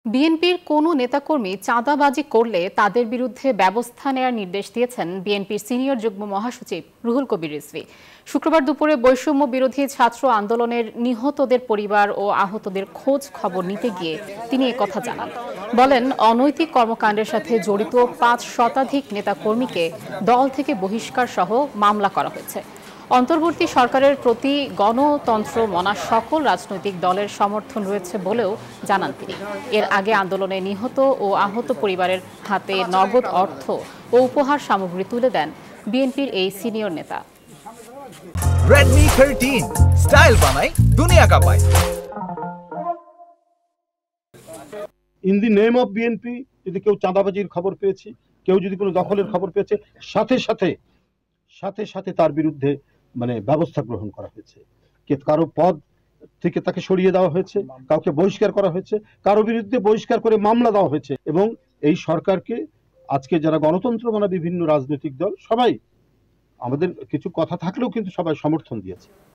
বিএনপির কোনো নেতাকর্মী চাঁদাবাজি করলে তাদের বিরুদ্ধে ব্যবস্থা নেওয়ার নির্দেশ দিয়েছেন বিএনপির সিনিয়র যুগ্ম মহাসচিব রুহুল কবির রিজভী। শুক্রবার দুপুরে বৈষম্য বিরোধী ছাত্র আন্দোলনের নিহতদের পরিবার ও আহতদের খোঁজ খবর নিতে গিয়ে তিনি একথা জানান। বলেন, অনৈতিক কর্মকাণ্ডের সাথে জড়িত ৫ শতাধিক নেতাকর্মীকে দল থেকে বহিষ্কার সহ মামলা করা হয়েছে। অন্তর্বর্তী সরকারের প্রতি গণতন্ত্র মনা সকল রাজনৈতিক দলের সমর্থন রয়েছে বলেও জানান তিনি। এর আগে আন্দোলনে নিহত ও আহত পরিবারের হাতে নগদ অর্থ ও উপহার সামগ্রী তুলে দেন বিএনপির এই সিনিয়র নেতা। Redmi 13 স্টাইল বানাই দুনিয়া কাঁপায়। In the name of BNP যদি কেউ চাঁদাবাজির খবর পেয়েছি, কেউ যদি কোনো দখলের খবর পেয়েছে, সাথে সাথে তার বিরুদ্ধে ব্যবস্থা গ্রহণ করা হয়েছে। কারো পদ থেকে তাকে সরিয়ে দেওয়া হয়েছে, কাউকে বহিষ্কার করা হয়েছে, কারো বিরুদ্ধে বহিষ্কার করে মামলা দেওয়া হয়েছে। এবং এই সরকারকে আজকে যারা গণতন্ত্র মানে বিভিন্ন রাজনৈতিক দল সবাই, আমাদের কিছু কথা থাকলেও কিন্তু সবাই সমর্থন দিয়েছে।